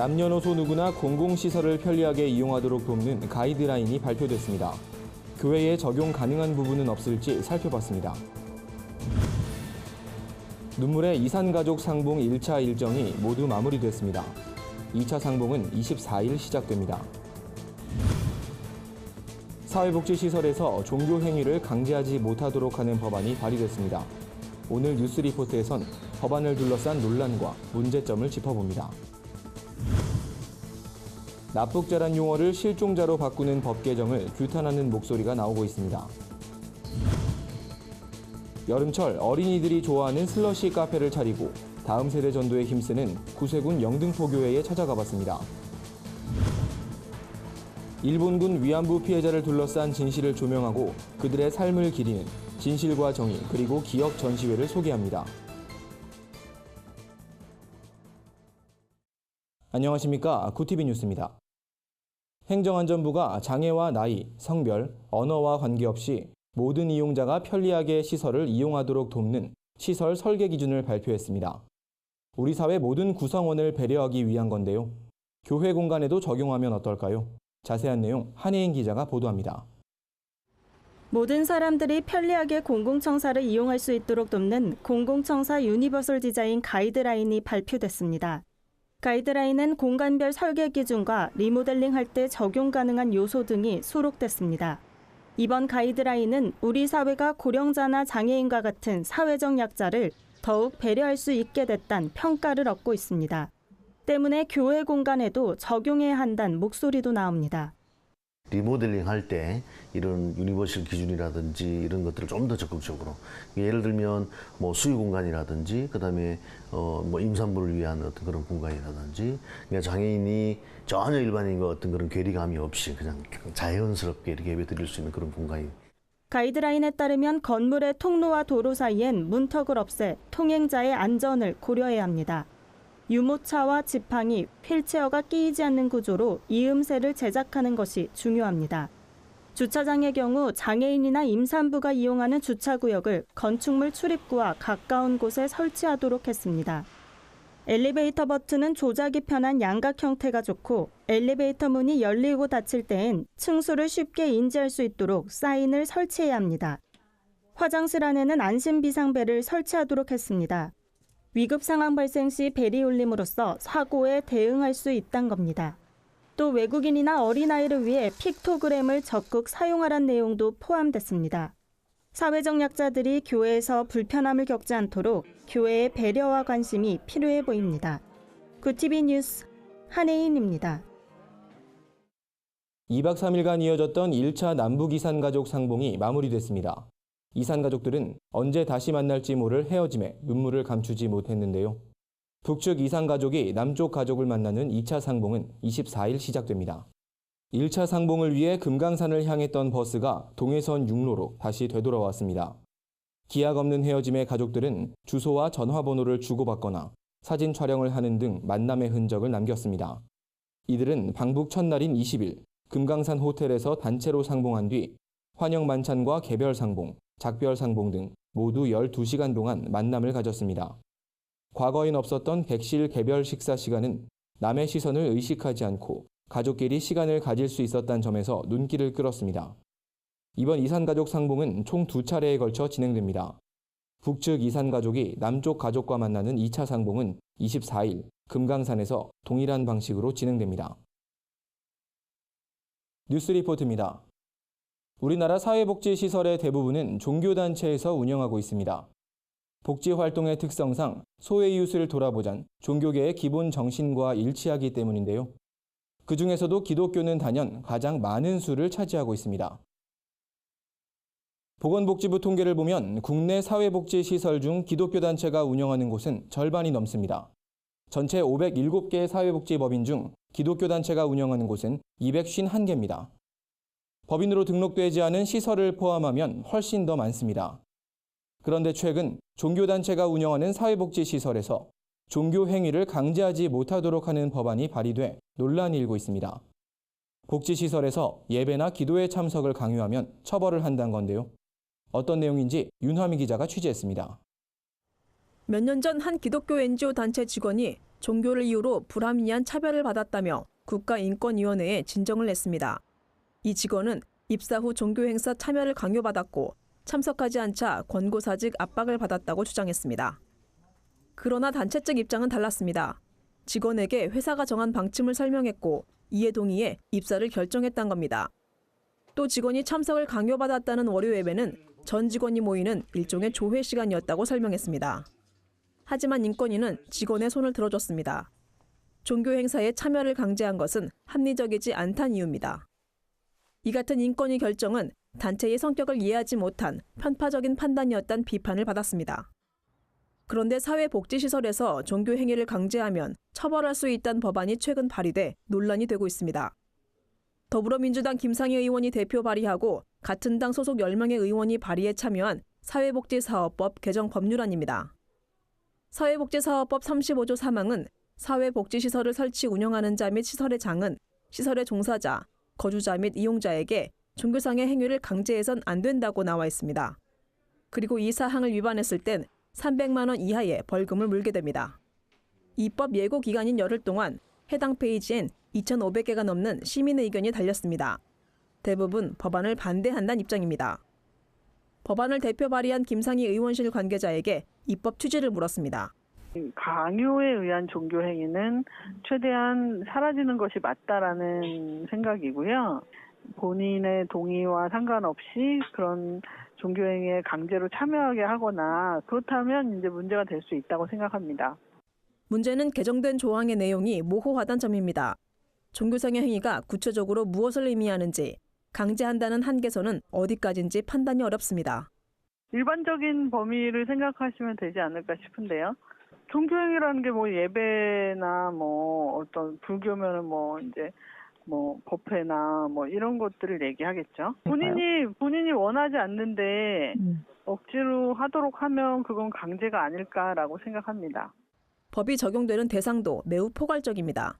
남녀노소 누구나 공공시설을 편리하게 이용하도록 돕는 가이드라인이 발표됐습니다. 교회에 적용 가능한 부분은 없을지 살펴봤습니다. 눈물의 이산가족 상봉 1차 일정이 모두 마무리됐습니다. 2차 상봉은 24일 시작됩니다. 사회복지시설에서 종교 행위를 강제하지 못하도록 하는 법안이 발의됐습니다. 오늘 뉴스리포트에선 법안을 둘러싼 논란과 문제점을 짚어봅니다. 납북자란 용어를 실종자로 바꾸는 법 개정을 규탄하는 목소리가 나오고 있습니다. 여름철 어린이들이 좋아하는 슬러시 카페를 차리고 다음 세대 전도에 힘쓰는 구세군 영등포교회에 찾아가 봤습니다. 일본군 위안부 피해자를 둘러싼 진실을 조명하고 그들의 삶을 기리는 진실과 정의 그리고 기억 전시회를 소개합니다. 안녕하십니까. 구티비 뉴스입니다. 행정안전부가 장애와 나이, 성별, 언어와 관계없이 모든 이용자가 편리하게 시설을 이용하도록 돕는 시설 설계 기준을 발표했습니다. 우리 사회 모든 구성원을 배려하기 위한 건데요. 교회 공간에도 적용하면 어떨까요? 자세한 내용 한혜인 기자가 보도합니다. 모든 사람들이 편리하게 공공청사를 이용할 수 있도록 돕는 공공청사 유니버설 디자인 가이드라인이 발표됐습니다. 가이드라인은 공간별 설계 기준과 리모델링 할 때 적용 가능한 요소 등이 수록됐습니다. 이번 가이드라인은 우리 사회가 고령자나 장애인과 같은 사회적 약자를 더욱 배려할 수 있게 됐다는 평가를 얻고 있습니다. 때문에 교회 공간에도 적용해야 한다는 목소리도 나옵니다. 리모델링 할 때 이런 유니버설 기준이라든지 이런 것들을 좀 더 적극적으로, 예를 들면 뭐 수유 공간이라든지 그다음에 뭐 임산부를 위한 어떤 그런 공간이라든지, 그러니까 장애인이 전혀 일반인과 어떤 그런 괴리감이 없이 그냥 자연스럽게 이렇게 예배 드릴 수 있는 그런 공간이. 가이드라인에 따르면 건물의 통로와 도로 사이엔 문턱을 없애 통행자의 안전을 고려해야 합니다. 유모차와 지팡이, 휠체어가 끼이지 않는 구조로 이음새를 제작하는 것이 중요합니다. 주차장의 경우 장애인이나 임산부가 이용하는 주차구역을 건축물 출입구와 가까운 곳에 설치하도록 했습니다. 엘리베이터 버튼은 조작이 편한 양각 형태가 좋고, 엘리베이터 문이 열리고 닫힐 때엔 층수를 쉽게 인지할 수 있도록 사인을 설치해야 합니다. 화장실 안에는 안심 비상벨을 설치하도록 했습니다. 위급 상황 발생 시 벨이 울림으로써 사고에 대응할 수 있다는 겁니다. 또 외국인이나 어린아이를 위해 픽토그램을 적극 사용하라는 내용도 포함됐습니다. 사회적 약자들이 교회에서 불편함을 겪지 않도록 교회의 배려와 관심이 필요해 보입니다. 구티비 뉴스 한혜인입니다. 2박 3일간 이어졌던 1차 남북 이산가족 상봉이 마무리됐습니다. 이산가족들은 언제 다시 만날지 모를 헤어짐에 눈물을 감추지 못했는데요. 북측 이산가족이 남쪽 가족을 만나는 2차 상봉은 24일 시작됩니다. 1차 상봉을 위해 금강산을 향했던 버스가 동해선 육로로 다시 되돌아왔습니다. 기약 없는 헤어짐의 가족들은 주소와 전화번호를 주고받거나 사진 촬영을 하는 등 만남의 흔적을 남겼습니다. 이들은 방북 첫날인 20일 금강산 호텔에서 단체로 상봉한 뒤 환영 만찬과 개별 상봉, 작별 상봉 등 모두 12시간 동안 만남을 가졌습니다. 과거엔 없었던 객실 개별 식사 시간은 남의 시선을 의식하지 않고 가족끼리 시간을 가질 수 있었다는 점에서 눈길을 끌었습니다. 이번 이산가족 상봉은 총 2차례에 걸쳐 진행됩니다. 북측 이산가족이 남쪽 가족과 만나는 2차 상봉은 24일 금강산에서 동일한 방식으로 진행됩니다. 뉴스리포트입니다. 우리나라 사회복지시설의 대부분은 종교단체에서 운영하고 있습니다. 복지활동의 특성상 소외이웃을 돌아보잔 종교계의 기본 정신과 일치하기 때문인데요. 그 중에서도 기독교는 단연 가장 많은 수를 차지하고 있습니다. 보건복지부 통계를 보면 국내 사회복지시설 중 기독교 단체가 운영하는 곳은 절반이 넘습니다. 전체 507개 사회복지법인 중 기독교 단체가 운영하는 곳은 251개입니다. 법인으로 등록되지 않은 시설을 포함하면 훨씬 더 많습니다. 그런데 최근 종교단체가 운영하는 사회복지시설에서 종교 행위를 강제하지 못하도록 하는 법안이 발의돼 논란이 일고 있습니다. 복지시설에서 예배나 기도에 참석을 강요하면 처벌을 한다는 건데요. 어떤 내용인지 윤화미 기자가 취재했습니다. 몇 년 전 한 기독교 NGO 단체 직원이 종교를 이유로 불합리한 차별을 받았다며 국가인권위원회에 진정을 냈습니다. 이 직원은 입사 후 종교 행사 참여를 강요받았고 참석하지 않자 권고사직 압박을 받았다고 주장했습니다. 그러나 단체 측 입장은 달랐습니다. 직원에게 회사가 정한 방침을 설명했고 이에 동의해 입사를 결정했다는 겁니다. 또 직원이 참석을 강요받았다는 월요 예배는 전 직원이 모이는 일종의 조회 시간이었다고 설명했습니다. 하지만 인권위는 직원의 손을 들어줬습니다. 종교 행사에 참여를 강제한 것은 합리적이지 않다는 이유입니다. 이 같은 인권위 결정은 단체의 성격을 이해하지 못한 편파적인 판단이었다는 비판을 받았습니다. 그런데 사회복지시설에서 종교 행위를 강제하면 처벌할 수 있다는 법안이 최근 발의돼 논란이 되고 있습니다. 더불어민주당 김상희 의원이 대표 발의하고 같은 당 소속 10명의 의원이 발의에 참여한 사회복지사업법 개정 법률안입니다. 사회복지사업법 35조 3항은 사회복지시설을 설치 운영하는 자 및 시설의 장은 시설의 종사자, 거주자 및 이용자에게 종교상의 행위를 강제해선 안 된다고 나와 있습니다. 그리고 이 사항을 위반했을 땐 300만 원 이하의 벌금을 물게 됩니다. 입법 예고 기간인 열흘 동안 해당 페이지엔 2,500개가 넘는 시민 의견이 달렸습니다. 대부분 법안을 반대한다는 입장입니다. 법안을 대표 발의한 김상희 의원실 관계자에게 입법 취지를 물었습니다. 강요에 의한 종교 행위는 최대한 사라지는 것이 맞다라는 생각이고요. 본인의 동의와 상관없이 그런 종교 행위에 강제로 참여하게 하거나 그렇다면 이제 문제가 될 수 있다고 생각합니다. 문제는 개정된 조항의 내용이 모호하다는 점입니다. 종교상의 행위가 구체적으로 무엇을 의미하는지, 강제한다는 한계선은 어디까지인지 판단이 어렵습니다. 일반적인 범위를 생각하시면 되지 않을까 싶은데요. 종교 행위라는 게 뭐 예배나 뭐 어떤 불교면은 뭐 이제 뭐 법회나 뭐 이런 것들을 얘기하겠죠. 본인이 원하지 않는데 억지로 하도록 하면 그건 강제가 아닐까라고 생각합니다. 법이 적용되는 대상도 매우 포괄적입니다.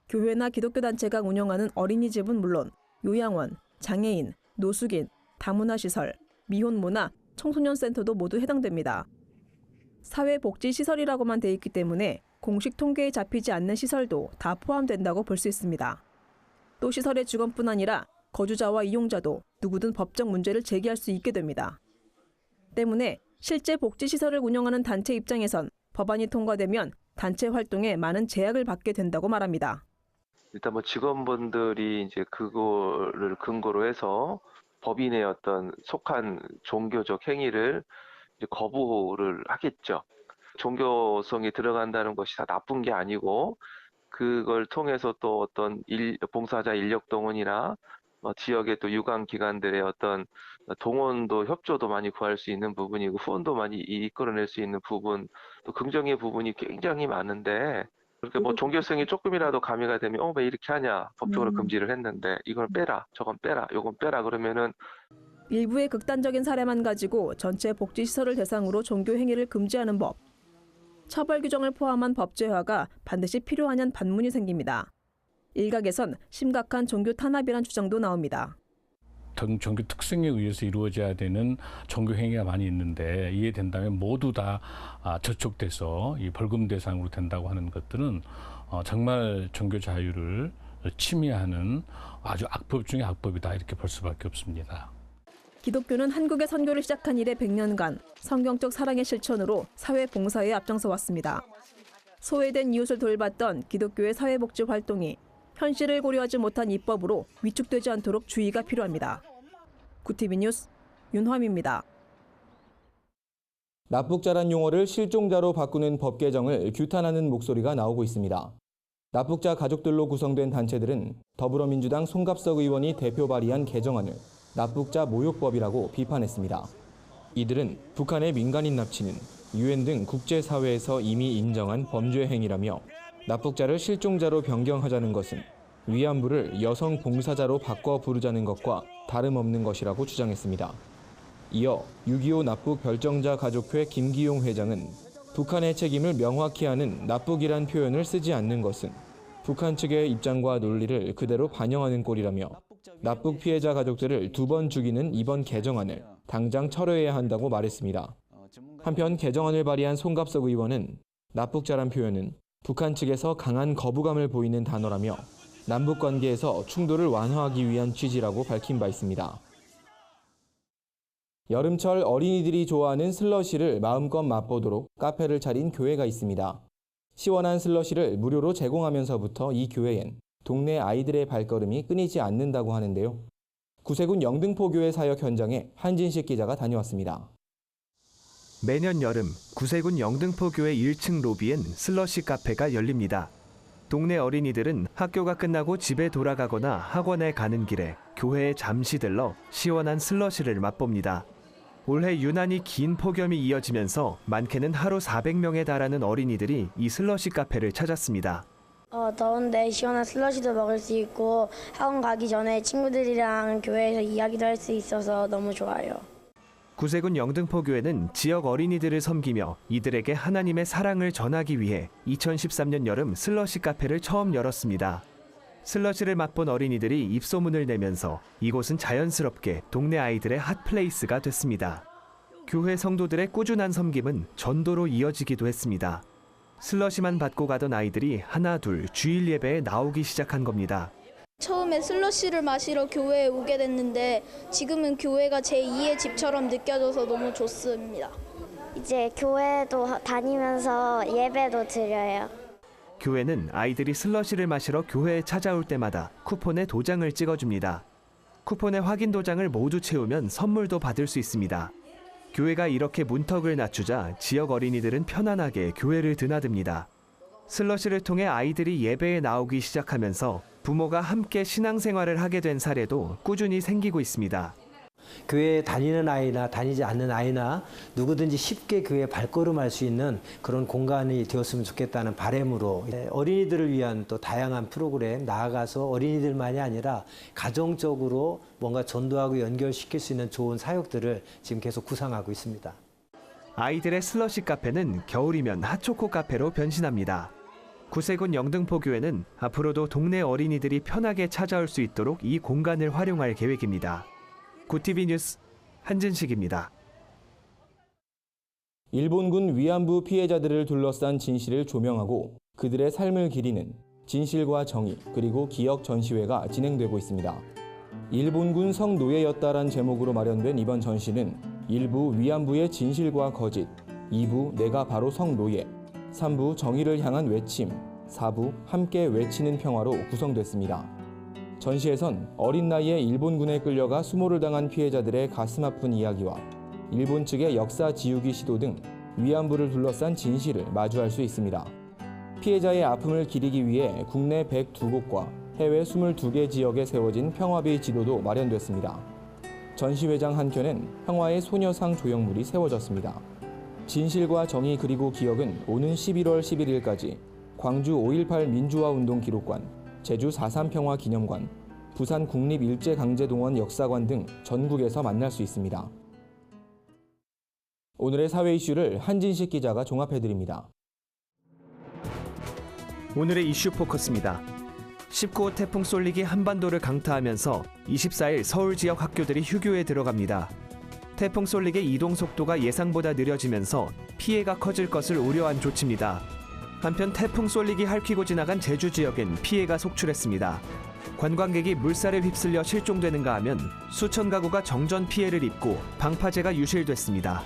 교회나 기독교 단체가 운영하는 어린이집은 물론 요양원, 장애인, 노숙인, 다문화시설, 미혼모나 청소년센터도 모두 해당됩니다. 사회복지시설이라고만 돼 있기 때문에 공식 통계에 잡히지 않는 시설도 다 포함된다고 볼 수 있습니다. 또 시설의 직원뿐 아니라 거주자와 이용자도 누구든 법적 문제를 제기할 수 있게 됩니다. 때문에 실제 복지시설을 운영하는 단체 입장에선 법안이 통과되면 단체 활동에 많은 제약을 받게 된다고 말합니다. 일단 뭐 직원분들이 이제 그거를 근거로 해서 법인의 어떤 속한 종교적 행위를 이제 거부를 하겠죠. 종교성이 들어간다는 것이 다 나쁜 게 아니고 그걸 통해서 또 어떤 봉사자 인력 동원이나 지역의 또 유관 기관들의 어떤 동원도 협조도 많이 구할 수 있는 부분이고 후원도 많이 이끌어낼 수 있는 부분, 또 긍정의 부분이 굉장히 많은데 그렇게 뭐 종교성이 조금이라도 가미가 되면 왜 이렇게 하냐, 법적으로 금지를 했는데 이걸 빼라, 저건 빼라, 요건 빼라 그러면은 일부의 극단적인 사례만 가지고 전체 복지시설을 대상으로 종교 행위를 금지하는 법, 처벌 규정을 포함한 법제화가 반드시 필요하냐는 반문이 생깁니다. 일각에선 심각한 종교 탄압이란 주장도 나옵니다. 종교 특성에 의해서 이루어져야 되는 종교 행위가 많이 있는데 이해된다면 모두 다 저촉돼서 이 벌금 대상으로 된다고 하는 것들은 정말 종교 자유를 침해하는 아주 악법 중의 악법이다 이렇게 볼 수밖에 없습니다. 기독교는 한국의 선교를 시작한 이래 100년간 성경적 사랑의 실천으로 사회 봉사에 앞장서 왔습니다. 소외된 이웃을 돌봤던 기독교의 사회복지 활동이 현실을 고려하지 못한 입법으로 위축되지 않도록 주의가 필요합니다. 구티비 뉴스 윤화미입니다. 납북자란 용어를 실종자로 바꾸는 법 개정을 규탄하는 목소리가 나오고 있습니다. 납북자 가족들로 구성된 단체들은 더불어민주당 송갑석 의원이 대표 발의한 개정안을 납북자 모욕법이라고 비판했습니다. 이들은 북한의 민간인 납치는 유엔 등 국제사회에서 이미 인정한 범죄 행위라며 납북자를 실종자로 변경하자는 것은 위안부를 여성 봉사자로 바꿔 부르자는 것과 다름없는 것이라고 주장했습니다. 이어 6.25 납북 별정자 가족회 김기용 회장은 북한의 책임을 명확히 하는 납북이란 표현을 쓰지 않는 것은 북한 측의 입장과 논리를 그대로 반영하는 꼴이라며 납북 피해자 가족들을 2번 죽이는 이번 개정안을 당장 철회해야 한다고 말했습니다. 한편 개정안을 발의한 송갑석 의원은 납북자란 표현은 북한 측에서 강한 거부감을 보이는 단어라며 남북 관계에서 충돌을 완화하기 위한 취지라고 밝힌 바 있습니다. 여름철 어린이들이 좋아하는 슬러시를 마음껏 맛보도록 카페를 차린 교회가 있습니다. 시원한 슬러시를 무료로 제공하면서부터 이 교회엔 동네 아이들의 발걸음이 끊이지 않는다고 하는데요. 구세군 영등포교회 사역 현장에 한진식 기자가 다녀왔습니다. 매년 여름 구세군 영등포교회 1층 로비엔 슬러시 카페가 열립니다. 동네 어린이들은 학교가 끝나고 집에 돌아가거나 학원에 가는 길에 교회에 잠시 들러 시원한 슬러시를 맛봅니다. 올해 유난히 긴 폭염이 이어지면서 많게는 하루 400명에 달하는 어린이들이 이 슬러시 카페를 찾았습니다. 더운데 시원한 슬러시도 먹을 수 있고 학원 가기 전에 친구들이랑 교회에서 이야기도 할 수 있어서 너무 좋아요. 구세군 영등포교회는 지역 어린이들을 섬기며 이들에게 하나님의 사랑을 전하기 위해 2013년 여름 슬러시 카페를 처음 열었습니다. 슬러시를 맛본 어린이들이 입소문을 내면서 이곳은 자연스럽게 동네 아이들의 핫플레이스가 됐습니다. 교회 성도들의 꾸준한 섬김은 전도로 이어지기도 했습니다. 슬러시만 받고 가던 아이들이 하나 둘 주일 예배에 나오기 시작한 겁니다. 처음에 슬러시를 마시러 교회에 오게 됐는데 지금은 교회가 제2의 집처럼 느껴져서 너무 좋습니다. 이제 교회도 다니면서 예배도 드려요. 교회는 아이들이 슬러시를 마시러 교회에 찾아올 때마다 쿠폰에 도장을 찍어줍니다. 쿠폰의 확인 도장을 모두 채우면 선물도 받을 수 있습니다. 교회가 이렇게 문턱을 낮추자 지역 어린이들은 편안하게 교회를 드나듭니다. 슬러시를 통해 아이들이 예배에 나오기 시작하면서 부모가 함께 신앙생활을 하게 된 사례도 꾸준히 생기고 있습니다. 교회에 다니는 아이나 다니지 않는 아이나 누구든지 쉽게 교회에 발걸음할 수 있는 그런 공간이 되었으면 좋겠다는 바람으로 어린이들을 위한 또 다양한 프로그램, 나아가서 어린이들만이 아니라 가정적으로 뭔가 전도하고 연결시킬 수 있는 좋은 사역들을 지금 계속 구상하고 있습니다. 아이들의 슬러시 카페는 겨울이면 핫초코 카페로 변신합니다. 구세군 영등포교회는 앞으로도 동네 어린이들이 편하게 찾아올 수 있도록 이 공간을 활용할 계획입니다. 구TV 뉴스 한진식입니다. 일본군 위안부 피해자들을 둘러싼 진실을 조명하고 그들의 삶을 기리는 진실과 정의 그리고 기억 전시회가 진행되고 있습니다. 일본군 성노예였다란 제목으로 마련된 이번 전시는 1부 위안부의 진실과 거짓, 2부 내가 바로 성노예, 3부 정의를 향한 외침, 4부 함께 외치는 평화로 구성됐습니다. 전시에선 어린 나이에 일본군에 끌려가 수모를 당한 피해자들의 가슴 아픈 이야기와 일본 측의 역사 지우기 시도 등 위안부를 둘러싼 진실을 마주할 수 있습니다. 피해자의 아픔을 기리기 위해 국내 102곳과 해외 22개 지역에 세워진 평화비 지도도 마련됐습니다. 전시회장 한켠엔 평화의 소녀상 조형물이 세워졌습니다. 진실과 정의 그리고 기억은 오는 11월 11일까지 광주 5.18 민주화운동 기록관, 제주 4.3 평화 기념관, 부산 국립일제강제동원 역사관 등 전국에서 만날 수 있습니다. 오늘의 사회 이슈를 한진식 기자가 종합해드립니다. 오늘의 이슈 포커스입니다. 19호 태풍 쏠릭이 한반도를 강타하면서 24일 서울 지역 학교들이 휴교에 들어갑니다. 태풍 쏠릭의 이동 속도가 예상보다 느려지면서 피해가 커질 것을 우려한 조치입니다. 한편 태풍 쏠릭이 핥히고 지나간 제주 지역엔 피해가 속출했습니다. 관광객이 물살에 휩쓸려 실종되는가 하면 수천 가구가 정전 피해를 입고 방파제가 유실됐습니다.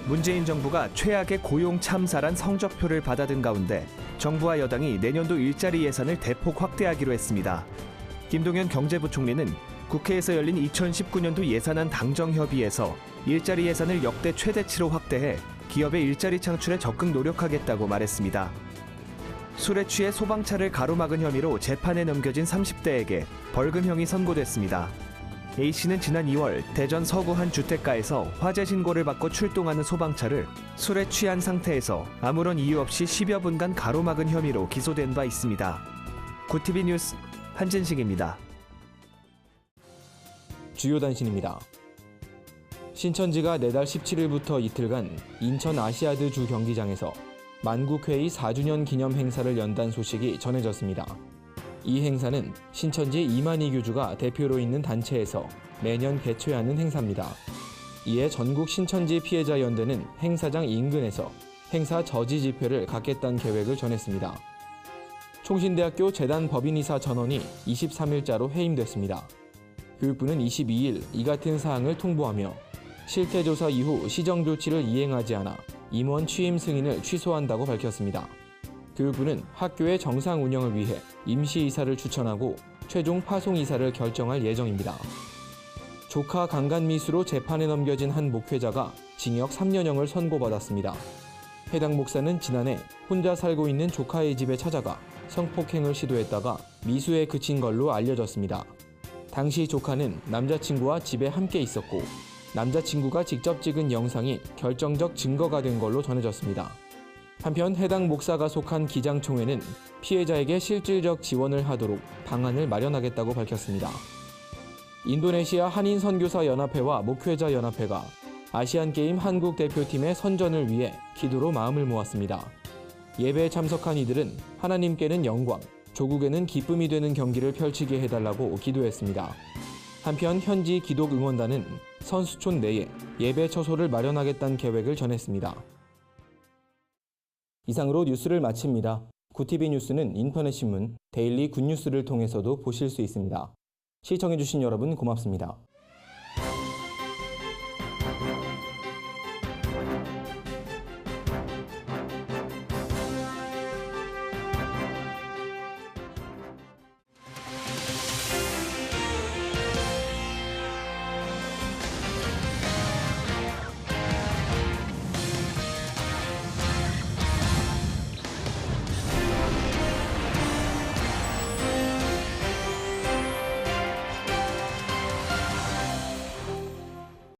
문재인 정부가 최악의 고용 참사란 성적표를 받아든 가운데 정부와 여당이 내년도 일자리 예산을 대폭 확대하기로 했습니다. 김동연 경제부총리는 국회에서 열린 2019년도 예산안 당정협의에서 일자리 예산을 역대 최대치로 확대해 기업의 일자리 창출에 적극 노력하겠다고 말했습니다. 술에 취해 소방차를 가로막은 혐의로 재판에 넘겨진 30대에게 벌금형이 선고됐습니다. A씨는 지난 2월 대전 서구 한 주택가에서 화재 신고를 받고 출동하는 소방차를 술에 취한 상태에서 아무런 이유 없이 10여 분간 가로막은 혐의로 기소된 바 있습니다. 구TV 뉴스 한진식입니다. 주요 단신입니다. 신천지가 내달 17일부터 이틀간 인천 아시아드 주 경기장에서 만국회의 4주년 기념 행사를 연다는 소식이 전해졌습니다. 이 행사는 신천지 이만희 교주가 대표로 있는 단체에서 매년 개최하는 행사입니다. 이에 전국 신천지 피해자 연대는 행사장 인근에서 행사 저지 집회를 갖겠다는 계획을 전했습니다. 총신대학교 재단 법인이사 전원이 23일자로 해임됐습니다. 교육부는 22일 이 같은 사항을 통보하며 실태조사 이후 시정조치를 이행하지 않아 임원 취임 승인을 취소한다고 밝혔습니다. 교육부는 학교의 정상 운영을 위해 임시이사를 추천하고 최종 파송이사를 결정할 예정입니다. 조카 강간미수로 재판에 넘겨진 한 목회자가 징역 3년형을 선고받았습니다. 해당 목사는 지난해 혼자 살고 있는 조카의 집에 찾아가 성폭행을 시도했다가 미수에 그친 걸로 알려졌습니다. 당시 조카는 남자친구와 집에 함께 있었고 남자친구가 직접 찍은 영상이 결정적 증거가 된 걸로 전해졌습니다. 한편 해당 목사가 속한 기장총회는 피해자에게 실질적 지원을 하도록 방안을 마련하겠다고 밝혔습니다. 인도네시아 한인선교사연합회와 목회자연합회가 아시안게임 한국 대표팀의 선전을 위해 기도로 마음을 모았습니다. 예배에 참석한 이들은 하나님께는 영광, 조국에는 기쁨이 되는 경기를 펼치게 해달라고 기도했습니다. 한편 현지 기독 응원단은 선수촌 내에 예배 처소를 마련하겠다는 계획을 전했습니다. 이상으로 뉴스를 마칩니다. 구TV 뉴스는 인터넷 신문 데일리 굿뉴스를 통해서도 보실 수 있습니다. 시청해주신 여러분 고맙습니다.